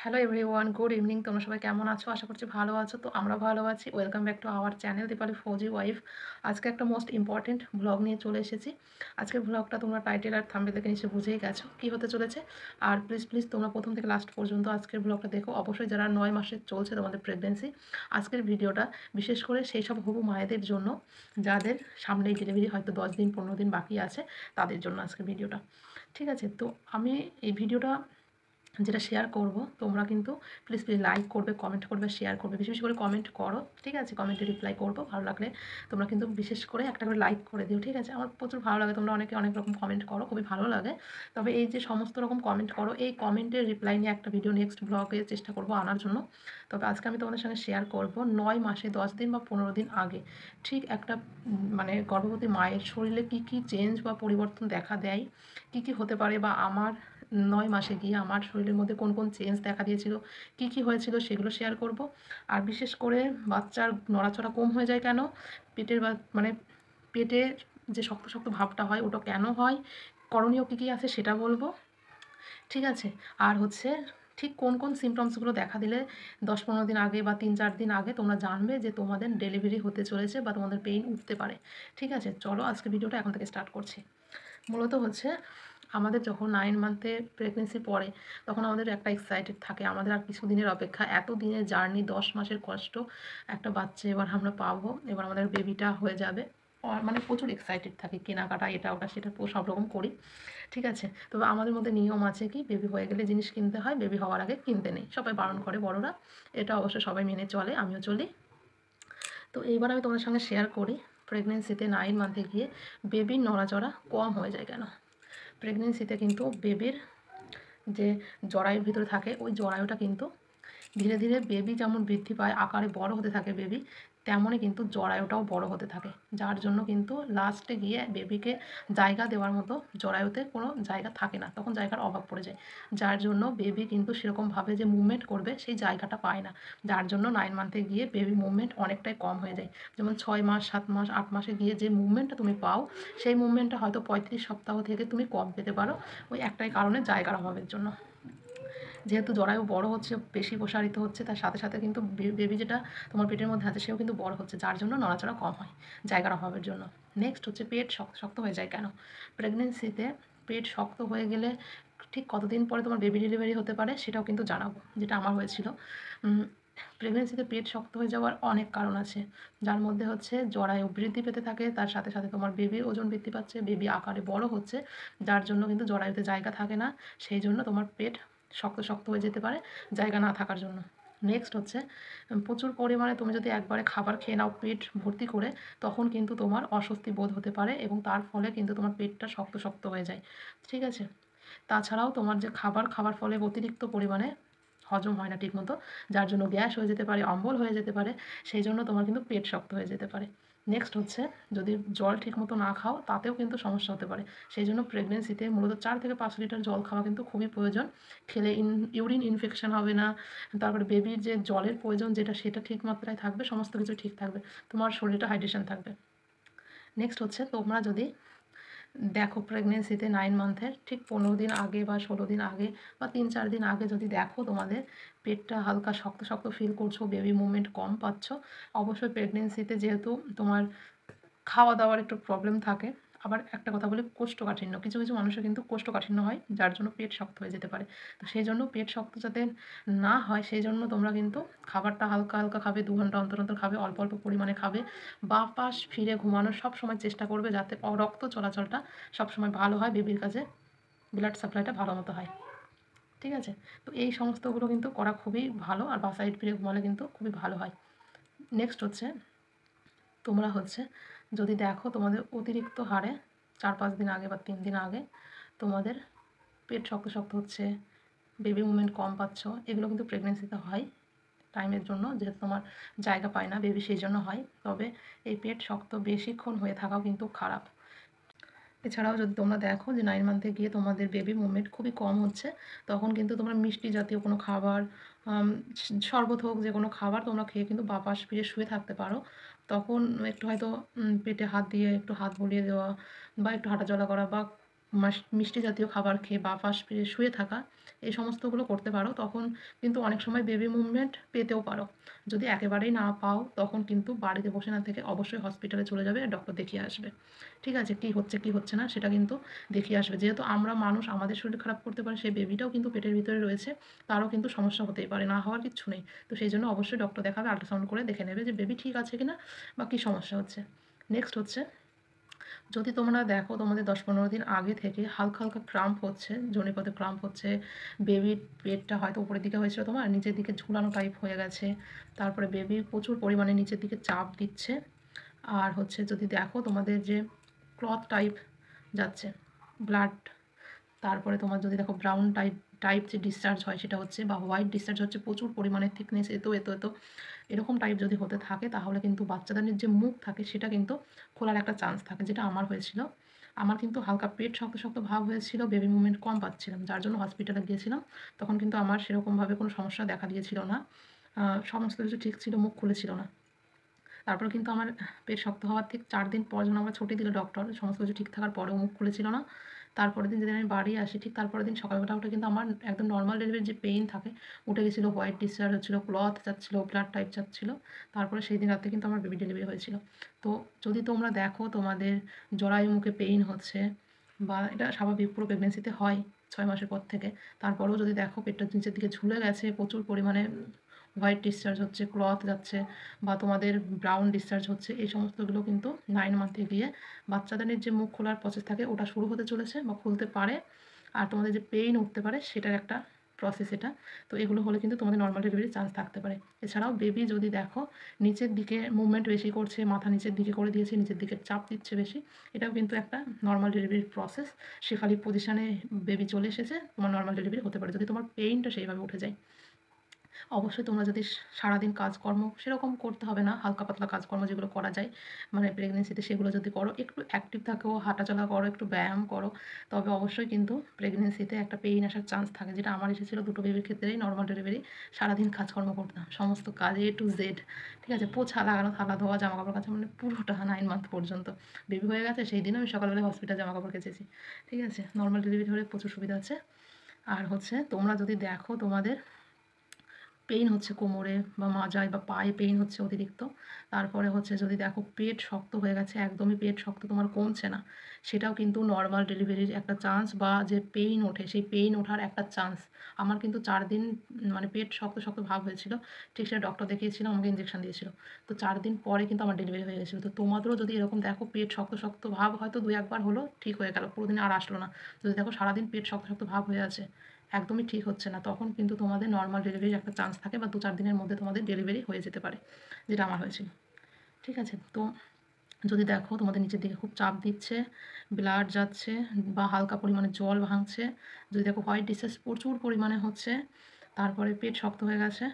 Hello everyone, good evening. তোমরা সবাই কেমন আছো? আশা করছি ভালো আছো। তো আমরা ভালো আছি। Welcome back to our channel Deepali Fauji wife. আজকে একটা মোস্ট ইম্পর্টেন্ট ব্লগ নিয়ে চলে এসেছি। আজকের ব্লগটা তোমরা টাইটেল আর থাম্বনেল দেখে নিশ্চয়ই বুঝেই গেছো কী হতে চলেছে। আর প্লিজ তোমরা প্রথম থেকে লাস্ট পর্যন্ত আজকের ব্লগটা দেখো। অবশ্যই যারা 9 মাসে চলছে তোমাদের প্রেগনেন্সি, আজকের ভিডিওটা বিশেষ করে সেই সব হবু মায়েদের জন্য যাদের সামনেই ডেলিভারি হয়তো 10 দিন 15 দিন বাকি আছে, তাদের জন্য আজকের ভিডিওটা। ঠিক আছে? তো আমি এই ভিডিওটা যেটা শেয়ার করব, তোমরা কিন্তু প্লিজ লাইক করবে, কমেন্ট করবে, শেয়ার করবে। বেশি বেশি করে কমেন্ট করো, ঠিক আছে? কমেন্টে রিপ্লাই করবো। ভালো লাগলে তোমরা কিন্তু বিশেষ করে একটা করে লাইক করে দিও, ঠিক আছে? আমার প্রচুর ভালো লাগে, তোমরা অনেকে অনেক রকম কমেন্ট করো, খুবই ভালো লাগে। তবে এই যে সমস্ত রকম কমেন্ট করো, এই কমেন্টের রিপ্লাই নিয়ে একটা ভিডিও নেক্সট ব্লগে চেষ্টা করব আনার জন্য। তবে আজকে আমি তোমাদের সঙ্গে শেয়ার করব 9 মাসে 10 দিন বা 15 দিন আগে ঠিক একটা মানে গর্ভবতী মায়ের শরীরে কী কী চেঞ্জ বা পরিবর্তন দেখা দেয়, কী কী হতে পারে, বা আমার 9 মাসে গিয়ে আমার শরীরের মধ্যে কোন কোন চেঞ্জ দেখা দিয়েছিল, কী কী হয়েছিল সেগুলো শেয়ার করব। আর বিশেষ করে বাচ্চার নড়াচড়া কম হয়ে যায় কেন, পেটের মানে পেটের যে শক্ত শক্ত ভাবটা হয় ওটা কেন হয়, করণীয় কী কী আছে সেটা বলবো, ঠিক আছে? আর হচ্ছে ঠিক কোন কোন সিমটমসগুলো দেখা দিলে 10-15 দিন আগে বা 3-4 দিন আগে তোমরা জানবে যে তোমাদের ডেলিভারি হতে চলেছে বা তোমাদের পেইন উঠতে পারে, ঠিক আছে? চলো আজকে ভিডিওটা এখন থেকে স্টার্ট করছি। মূলত হচ্ছে আমাদের যখন 9 মান্থে প্রেগনেন্সি পড়ে, তখন আমাদের একটা এক্সাইটেড থাকে, আমাদের আর কিছু দিনের অপেক্ষা, এত দিনের জার্নি, 10 মাসের কষ্ট, একটা বাচ্চা এবার আমরা পাবো, এবার আমাদের বেবিটা হয়ে যাবে। মানে প্রচুর এক্সাইটেড থাকি, কেনাকাটা এটা ওটা সেটা সব রকম করি, ঠিক আছে? তবে আমাদের মধ্যে নিয়ম আছে কি, বেবি হয়ে গেলে জিনিস কিনতে হয়, বেবি হওয়ার আগে কিনতে নেই, সবাই বারণ করে বড়রা। এটা অবশ্য সবাই মেনে চলে, আমিও চলি। তো এইবার আমি তোমাদের সঙ্গে শেয়ার করি প্রেগনেন্সিতে 9 মান্থে গিয়ে বেবির নড়াচড়া কম হয়ে যায় কেন। প্রেগনেন্সিতে কিন্তু বেবির যে জরায়ুর ভিতরে থাকে, ওই জরায়ুটা কিন্তু ধীরে ধীরে বেবি যেমন বৃদ্ধি পায়, আকারে বড় হতে থাকে বেবি, তেমনই কিন্তু জরায়ুটাও বড় হতে থাকে। যার জন্য কিন্তু লাস্টে গিয়ে বেবিকে জায়গা দেওয়ার মতো জরায়ুতে কোনো জায়গা থাকে না, তখন জায়গার অভাব পড়ে যায়। যার জন্য বেবি কিন্তু সেরকমভাবে যে মুভমেন্ট করবে সেই জায়গাটা পায় না। যার জন্য 9 মান্থে গিয়ে বেবি মুভমেন্ট অনেকটাই কম হয়ে যায়। যেমন 6 মাস 7 মাস 8 মাসে গিয়ে যে মুভমেন্টটা তুমি পাও, সেই মুভমেন্টটা হয়তো 35 সপ্তাহ থেকে তুমি কম পেতে পারো, ওই একটাই কারণে, জায়গার অভাবের জন্য। যেহেতু জরায়ু বড় হচ্ছে, বেশি প্রসারিত হচ্ছে, তার সাথে সাথে কিন্তু বেবি যেটা তোমার পেটের মধ্যে আছে সেও কিন্তু বড় হচ্ছে, যার জন্য নড়াচড়া কম হয়, জায়গার অভাবের জন্য। নেক্সট হচ্ছে পেট শক্ত শক্ত হয়ে যায় কেন। প্রেগনেন্সিতে পেট শক্ত হয়ে গেলে ঠিক কতদিন পরে তোমার বেবি ডেলিভারি হতে পারে সেটাও কিন্তু জানাবো, যেটা আমার হয়েছিল। প্রেগনেন্সিতে পেট শক্ত হয়ে যাওয়ার অনেক কারণ আছে, যার মধ্যে হচ্ছে জরায়ু বৃদ্ধি পেতে থাকে, তার সাথে সাথে তোমার বেবির ওজন বৃদ্ধি পাচ্ছে, বেবি আকারে বড় হচ্ছে, যার জন্য কিন্তু জরায়ুতে জায়গা থাকে না, সেই জন্য তোমার পেট শক্ত শক্ত হয়ে যেতে পারে, জায়গা না থাকার জন্য। নেক্সট হচ্ছে প্রচুর পরিমাণে তুমি যদি একবারে খাবার খেয়ে নাও পেট ভর্তি করে, তখন কিন্তু তোমার অস্বস্তি বোধ হতে পারে এবং তার ফলে কিন্তু তোমার পেটটা শক্ত শক্ত হয়ে যায়, ঠিক আছে? তাছাড়াও তোমার যে খাবার খাওয়ার ফলে অতিরিক্ত পরিমাণে হজম হয় না ঠিকমতো, যার জন্য গ্যাস হয়ে যেতে পারে, অম্বল হয়ে যেতে পারে, সেই জন্য তোমার কিন্তু পেট শক্ত হয়ে যেতে পারে। নেক্সট হচ্ছে যদি জল ঠিকমতো না খাও, তাতেও কিন্তু সমস্যা হতে পারে। সেই জন্য প্রেগনেন্সিতে মূলত 4 থেকে 5 লিটার জল খাওয়া কিন্তু খুবই প্রয়োজন। খেলে ইউরিন ইনফেকশন হবে না, তারপরে বেবির যে জলের প্রয়োজন যেটা, সেটা ঠিক মাত্রায় থাকবে, সমস্ত কিছু ঠিক থাকবে, তোমার শরীরটা হাইড্রেশন থাকবে। নেক্সট হচ্ছে তোমরা যদি দেখো প্রেগনেন্সিতে 9 মান্থের ঠিক 15 দিন আগে বা 16 দিন আগে বা 3-4 দিন আগে যদি দেখো তোমাদের পেটটা হালকা শক্ত শক্ত ফিল করছো, বেবি মুভমেন্ট কম পাচ্ছ, অবশ্যই প্রেগনেন্সিতে যেহেতু তোমার খাওয়া দাওয়ার একটু প্রবলেম থাকে। আবার একটা কথা বলি, কোষ্ঠকাঠিন্য, কিছু কিছু মানুষের কিন্তু কোষ্ঠকাঠিন্য হয়, যার জন্য পেট শক্ত হয়ে যেতে পারে। তো সেই জন্য পেট শক্ত যাতে না হয়, সেই জন্য তোমরা কিন্তু খাবারটা হালকা হালকা খাবে, 2 ঘন্টা অন্তর অন্তর খাবে, অল্প অল্প পরিমাণে খাবে, বাঁ পাশ ফিরে ঘুমানোর সব সময় চেষ্টা করবে, যাতে রক্ত চলাচলটা সবসময় ভালো হয়, বেবির কাছে ব্লাড সাপ্লাইটা ভালো মতো হয়, ঠিক আছে? তো এই সমস্তগুলো কিন্তু করা খুবই ভালো, আর বাঁ সাইড ফিরে ঘুমালে কিন্তু খুবই ভালো হয়। নেক্সট হচ্ছে তোমরা হচ্ছে যদি দেখো তোমাদের অতিরিক্ত হারে 4-5 দিন আগে বা 3 দিন আগে তোমাদের পেট শক্ত শক্ত হচ্ছে, বেবি মুভমেন্ট কম পাচ্ছ, এগুলো কিন্তু প্রেগনেন্সিতে হয় টাইমের জন্য, যেহেতু তোমার জায়গা পায় না বেবি, সেই জন্য হয়। তবে এই পেট শক্ত বেশিক্ষণ হয়ে থাকাও কিন্তু খারাপ। এছাড়াও যদি তোমরা দেখো যে 9 মান্থে গিয়ে তোমাদের বেবি মুভমেন্ট খুবই কম হচ্ছে, তখন কিন্তু তোমরা মিষ্টি জাতীয় কোনো খাবার, আম শরবত হোক, যে কোনো খাবার তোমরা খেয়ে কিন্তু বাঁ পাশ ফিরে শুয়ে থাকতে পারো। তখন একটু হয়তো পেটে হাত দিয়ে একটু হাত বুলিয়ে দেওয়া বা একটু হাঁটাচলা করা বা মিষ্টি জাতীয় খাবার খেয়ে বা পাশ ফিরে শুয়ে থাকা, এই সমস্তগুলো করতে পারো। তখন কিন্তু অনেক সময় বেবি মুভমেন্ট পেতেও পারো। যদি একেবারেই না পাও তখন কিন্তু বাড়িতে বসে না থেকে অবশ্যই হসপিটালে চলে যাবে, ডক্টর দেখিয়ে আসবে। ঠিক আছে? কী হচ্ছে কী হচ্ছে না সেটা কিন্তু দেখিয়ে আসবে। যেহেতু আমরা মানুষ, আমাদের শরীর খারাপ করতে পারে, সেই বেবিটাও কিন্তু পেটের ভিতরে রয়েছে, তারও কিন্তু সমস্যা হতেই পারে, না হওয়ার কিচ্ছু নেই। তো সেই জন্য অবশ্যই ডক্টর দেখাবে, আল্ট্রাসাউন্ড করে দেখে নেবে যে বেবি ঠিক আছে কিনা বা কী সমস্যা হচ্ছে। নেক্সট হচ্ছে, যদি তোমরা দেখো তোমাদের 10-15 দিন আগে থেকে হালকা হালকা ক্রাম্প হচ্ছে, যোনিপথে ক্রাম্প হচ্ছে, বেবির পেটটা হয়তো উপরের দিকে হয়েছিল, তোমার নিচের দিকে ঝুলানো টাইপ হয়ে গেছে, তারপরে বেবি প্রচুর পরিমাণে নিচের দিকে চাপ দিচ্ছে, আর হচ্ছে যদি দেখো তোমাদের যে ক্লথ টাইপ যাচ্ছে, ব্লাড, তারপরে তোমার যদি দেখো ব্রাউন টাইপ টাইপ যে ডিসচার্জ হয় সেটা হচ্ছে, বা হোয়াইট ডিসচার্জ হচ্ছে প্রচুর পরিমাণে, থিকনেস এত এত এত, এরকম টাইপ যদি হতে থাকে তাহলে কিন্তু বাচ্চাদের যে মুখ থাকে সেটা কিন্তু খোলার একটা চান্স থাকে, যেটা আমার হয়েছিল। আমার কিন্তু হালকা পেট শক্ত শক্ত ভাব হয়েছিল, বেবি মুভমেন্ট কম পাচ্ছিলাম, যার জন্য হসপিটালে গিয়েছিলাম। তখন কিন্তু আমার সেরকমভাবে কোনো সমস্যা দেখা দিয়েছিল না, সমস্ত কিছু ঠিক ছিল, মুখ খুলেছিল না। তারপর কিন্তু আমার পেট শক্ত হওয়ার ঠিক 4 দিন পর যখন আমার ছুটি দিল ডক্টর, সমস্ত কিছু ঠিক থাকার পরেও মুখ খুলেছিল না। তারপরের দিন যেদিন আমি বাড়ি আসি, ঠিক তারপরের দিন সকালবেলা উঠে কিন্তু আমার একদম নর্মাল ডেলিভারির যে পেইন থাকে উঠে গেছিলো, হোয়াইট ডিসচার্জ হচ্ছিলো, ক্লথ যাচ্ছিলো, ব্লাড টাইপ যাচ্ছিলো। তারপরে সেই দিন রাতে কিন্তু আমার বেবি ডেলিভারি হয়েছিল। তো যদি তোমরা দেখো তোমাদের জরায়ু মুখে পেইন হচ্ছে, বা এটা স্বাভাবিক, পুরো প্রেগনেন্সিতে হয় 6 মাসের পর থেকে, তারপরেও যদি দেখো পেটটা নিচের দিকে ঝুলে গেছে, প্রচুর পরিমাণে হোয়াইট ডিসচার্জ হচ্ছে, ক্লথ যাচ্ছে, বা তোমাদের ব্রাউন ডিসচার্জ হচ্ছে, এই সমস্তগুলো কিন্তু 9 মান্থে গিয়ে বাচ্চাদের যে মুখ খোলার প্রসেস থাকে ওটা শুরু হতে চলেছে বা খুলতে পারে। আর তোমাদের যে পেইন উঠতে পারে সেটার একটা প্রসেস এটা। তো এগুলো হলে কিন্তু তোমাদের নর্মাল ডেলিভারির চান্স থাকতে পারে। এছাড়াও বেবি যদি দেখো নিচের দিকে মুভমেন্ট বেশি করছে, মাথা নিচের দিকে করে দিয়েছে, নিচের দিকে চাপ দিচ্ছে বেশি, এটাও কিন্তু একটা নর্মাল ডেলিভারির প্রসেস। শেফালি পজিশানে বেবি চলে এসেছে, তোমার নর্মাল ডেলিভারি হতে পারে যদি তোমার পেইনটা সেইভাবে উঠে যায়। অবশ্যই তোমরা যদি সারাদিন কাজকর্ম সেরকম করতে হবে না, হালকা পাতলা কাজকর্ম যেগুলো করা যায় মানে প্রেগনেন্সিতে, সেগুলো যদি করো, একটু অ্যাক্টিভ থাকো, হাঁটাচলা করো, একটু ব্যায়াম করো, তবে অবশ্যই কিন্তু প্রেগনেন্সিতে একটা পেইন আসার চান্স থাকে, যেটা আমার এসেছিলো দুটো বেবির ক্ষেত্রেই। নর্মাল ডেলিভারি সারাদিন কাজকর্ম করতাম, সমস্ত কাজ A to Z, ঠিক আছে, পোছা লাগানো, থালা ধোয়া, জামাকাপড় কাচা, মানে পুরোটা 9 মান্থ পর্যন্ত। বেবি হয়ে গেছে সেই দিনও আমি সকালবেলায় হসপিটাল জামাকাপড় কেচেছি। ঠিক আছে, নর্মাল ডেলিভারি হলে প্রচুর সুবিধা আছে। আর হচ্ছে তোমরা যদি দেখো তোমাদের পেইন হচ্ছে কোমরে বা মাজায় বা পায়ে পেইন হচ্ছে অতিরিক্ত, তারপরে হচ্ছে যদি দেখো পেট শক্ত হয়ে গেছে, একদমই পেট শক্ত তোমার কমছে না, সেটাও কিন্তু নর্মাল ডেলিভারির একটা চান্স, বা যে পেইন ওঠে সেই পেইন ওঠার একটা চান্স। আমার কিন্তু 4 দিন মানে পেট শক্ত শক্ত ভাব হয়েছিল, ঠিক সেটা ডক্টর দেখিয়েছিলাম, আমাকে ইঞ্জেকশন দিয়েছিল। তো 4 দিন পরে কিন্তু আমার ডেলিভারি হয়ে গেছিলো। তো তোমাদেরও যদি এরকম দেখো পেট শক্ত শক্ত ভাব, হয়তো 2-1 বার হলো, ঠিক হয়ে গেল, পুরো দিন আর আসলো না। যদি দেখো সারাদিন পেট শক্ত শক্ত ভাব হয়ে আছে, একদমই ঠিক হচ্ছে না, তখন কিন্তু তোমাদের নর্মাল ডেলিভারির একটা চান্স থাকে, বা 2-4 দিনের মধ্যে তোমাদের ডেলিভারি হয়ে যেতে পারে, যেটা আমার হয়েছিল। ঠিক আছে? তো যদি দেখো তোমাদের নিচের দিকে খুব চাপ দিচ্ছে, ব্লাড যাচ্ছে, বা হালকা পরিমাণে জল ভাঙছে, যদি দেখো হোয়াইট ডিসচার্জ প্রচুর পরিমাণে হচ্ছে, তারপরে পেট শক্ত হয়ে গেছে,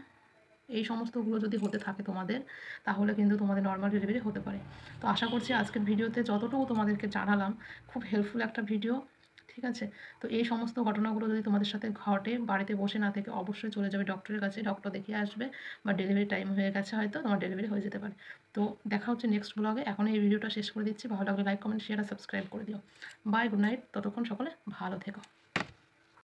এই সমস্তগুলো যদি হতে থাকে তোমাদের, তাহলে কিন্তু তোমাদের নর্মাল ডেলিভারি হতে পারে। তো আশা করছি আজকের ভিডিওতে যতটুকু তোমাদেরকে জানালাম, খুব হেল্পফুল একটা ভিডিও। ঠিক আছে? তো এই সমস্ত ঘটনাগুলো যদি তোমাদের সাথে ঘটে, বাড়িতে বসে না থেকে অবশ্যই চলে যাবে ডক্টরের কাছে, ডক্টর দেখিয়ে আসবে, বা ডেলিভারি টাইম হয়ে গেছে হয়তো, তোমার ডেলিভারি হয়ে যেতে পারে। তো দেখা হচ্ছে নেক্সট ব্লগে। এখন এই ভিডিওটা শেষ করে দিচ্ছি। ভালো লাগলে লাইক, কমেন্ট, শেয়ার আর সাবস্ক্রাইব করে দিও। Bye, good night. ততক্ষণ সকলে ভালো থেকো।